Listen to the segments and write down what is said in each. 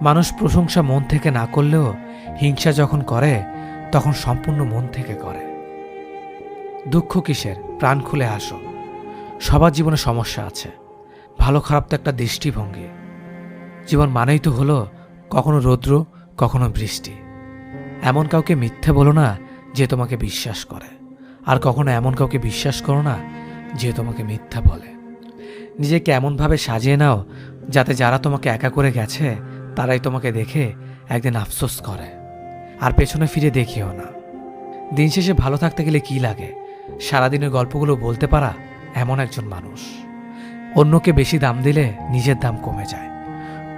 মানুষ প্রশংসা মন থেকে না করলেও হিংসা যখন করে তখন সম্পূর্ণ মন থেকে করে। দুঃখ কিসের, প্রাণ খুলে হাসো। সবার জীবনে সমস্যা আছে, ভালো খারাপ তো একটা দৃষ্টিভঙ্গি। জীবন মানেই তো হলো কখনো রৌদ্র, কখনো বৃষ্টি। এমন কাউকে মিথ্যে বলো না যে তোমাকে বিশ্বাস করে, আর কখনো এমন কাউকে বিশ্বাস করো না যে তোমাকে মিথ্যা বলে। নিজেকে এমনভাবে সাজিয়ে নাও যাতে যারা তোমাকে একা করে গেছে তারাই তোমাকে দেখে একদিন আফসোস করে, আর পেছনে ফিরে দেখিও না। দিন শেষে ভালো থাকতে গেলে কি লাগে? সারাদিনের গল্পগুলো বলতে পারা এমন একজন মানুষ। অন্যকে বেশি দাম দিলে নিজের দাম কমে যায়।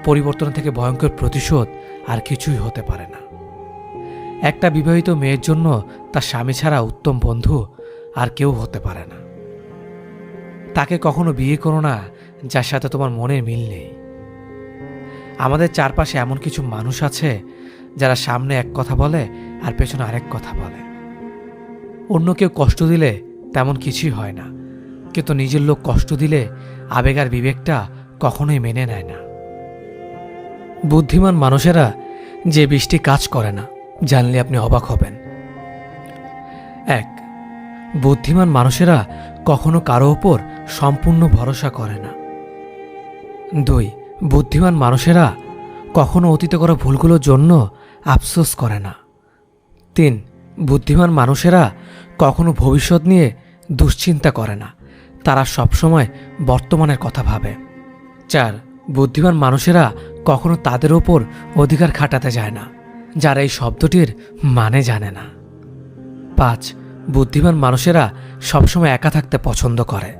পরিবর্তন থেকে ভয়ঙ্কর প্রতিশোধ আর কিছুই হতে পারে না। একটা বিবাহিত মেয়ের জন্য তার স্বামী ছাড়া উত্তম বন্ধু আর কেউ হতে পারে না। তাকে কখনো বিয়ে করো না যার সাথে তোমার মনের মিল নেই। আমাদের চারপাশে এমন কিছু মানুষ আছে যারা সামনে এক কথা বলে আর পেছনে আরেক কথা বলে। অন্য কেউ কষ্ট দিলে তেমন কিছুই হয় না, কিন্তু নিজের লোক কষ্ট দিলে আবেগ আর বিবেকটা কখনোই মেনে নেয় না। বুদ্ধিমান মানুষেরা যে বৃষ্টি কাজ করে না, জানলে আপনি অবাক হবেন। 1. বুদ্ধিমান মানুষেরা কখনো কারো ওপর সম্পূর্ণ ভরসা করে না। 2. বুদ্ধিমান মানুষেরা কখনো অতীতে করা ভুলগুলোর জন্য আফসোস করে না। 3. বুদ্ধিমান মানুষেরা কখনো ভবিষ্যৎ নিয়ে দুশ্চিন্তা করে না, তারা সবসময় বর্তমানের কথা ভাবে। 4. বুদ্ধিমান মানুষেরা কখনো তাদের ওপর অধিকার খাটাতে যায় না যারা এই শব্দটির মানে জানে না। 5. বুদ্ধিমান মানুষেরা সবসময় একা থাকতে পছন্দ করে,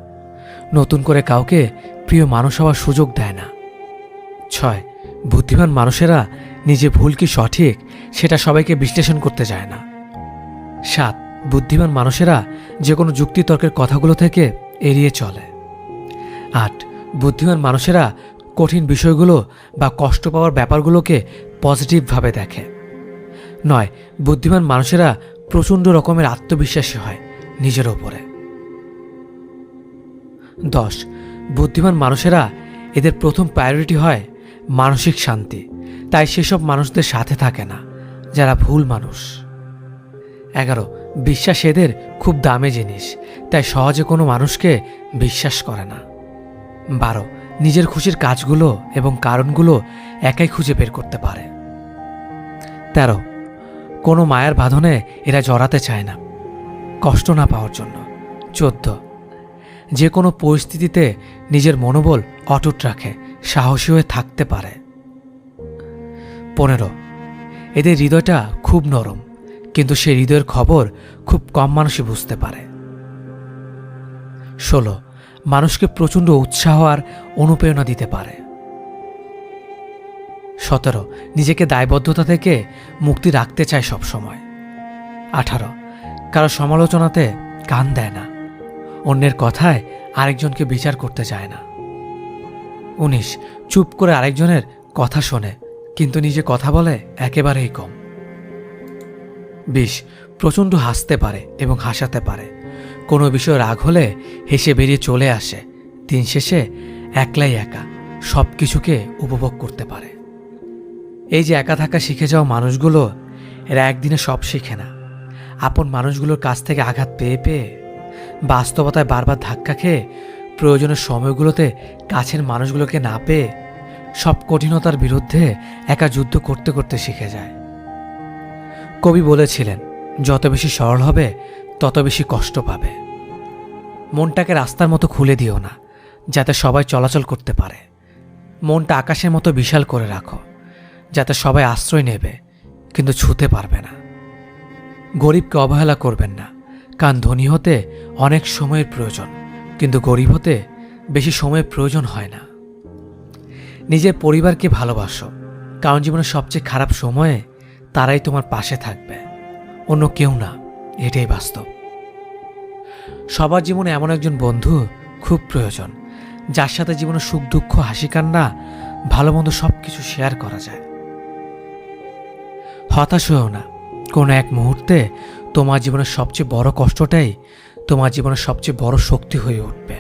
নতুন করে কাউকে প্রিয় মানুষ হওয়ার সুযোগ দেয় না। 6. বুদ্ধিমান মানুষেরা নিজে ভুল কি সঠিক সেটা সবাইকে বিশ্লেষণ করতে যায় না। 7. বুদ্ধিমান মানুষেরা যে কোনো যুক্তিতর্কের কথাগুলো থেকে এড়িয়ে চলে। 8. বুদ্ধিমান মানুষেরা কঠিন বিষয়গুলো বা কষ্ট পাওয়ার ব্যাপারগুলোকে পজিটিভভাবে দেখে। 9. বুদ্ধিমান মানুষেরা প্রচণ্ড রকমের আত্মবিশ্বাসী হয় নিজের ওপরে। 10. বুদ্ধিমান মানুষেরা এদের প্রথম প্রায়োরিটি হয় মানসিক শান্তি, তাই সেসব মানুষদের সাথে থাকে না যারা ভুল মানুষ। 11. বিশ্বাস এদের খুব দামি জিনিস, তাই সহজে কোনো মানুষকে বিশ্বাস করে না। 12. নিজের খুশির কাজগুলো এবং কারণগুলো একাই খুঁজে বের করতে পারে। 13. কোনো মায়ার বাঁধনে এরা জড়াতে চায় না, কষ্ট না পাওয়ার জন্য। 14. যে কোনো পরিস্থিতিতে নিজের মনোবল অটুট রাখে, সাহসী হয়ে থাকতে পারে। 15. এদের হৃদয়টা খুব নরম, কিন্তু সেই হৃদয়ের খবর খুব কম মানুষই বুঝতে পারে। 16. মানুষকে প্রচণ্ড উৎসাহ আর অনুপ্রেরণা দিতে পারে। 17. নিজেকে দায়বদ্ধতা থেকে মুক্তি রাখতে চায় সবসময়। 18. কারো সমালোচনাতে কান দেয় না, অন্যের কথায় আরেকজনকে বিচার করতে চায় না। 19. চুপ করে আরেকজনের কথা শোনে, কিন্তু নিজে কথা বলে একেবারেই কম। 20. প্রচণ্ড হাসতে পারে এবং হাসাতে পারে, কোনো বিষয় রাগ হলে হেসে বেরিয়ে চলে আসে, দিন শেষে একলাই একা সব কিছুকে উপভোগ করতে পারে। এই যে একা থাকা শিখে যাওয়া মানুষগুলো, এরা একদিনে সব শিখে না। আপন মানুষগুলোর কাছ থেকে আঘাত পেয়ে পেয়ে, বাস্তবতায় বারবার ধাক্কা খেয়ে, প্রয়োজনের সময়গুলোতে কাছের মানুষগুলোকে না পেয়ে, সব কঠিনতার বিরুদ্ধে একা যুদ্ধ করতে করতে শিখে যায়। কবি বলেছিলেন, যত বেশি সরল হবে তত বেশি কষ্ট পাবে। মনটাকে রাস্তার মতো খুলে দিও না যাতে সবাই চলাচল করতে পারে। মনটা আকাশের মতো বিশাল করে রাখো যাতে সবাই আশ্রয় নেবে কিন্তু ছুঁতে পারবে না। গরিবকে অবহেলা করবেন না, কারণ ধনী হতে অনেক সময়ের প্রয়োজন, কিন্তু গরিব হতে বেশি সময়ের প্রয়োজন হয় না। নিজের পরিবারকে ভালোবাসো, কারণ জীবনের সবচেয়ে খারাপ সময়ে তারাই তোমার পাশে থাকবে, অন্য কেউ না। এটাই বাস্তব। সবার জীবনে এমন একজন বন্ধু খুব প্রয়োজন, যার সাথে জীবনে সুখ দুঃখ হাসি কান্না ভালো মন্দ সব কিছু শেয়ার করা যায়। হতাশ হয়েও না, কোনো এক মুহূর্তে তোমার জীবনের সবচেয়ে বড় কষ্টটাই তোমার জীবনের সবচেয়ে বড় শক্তি হয়ে উঠবে।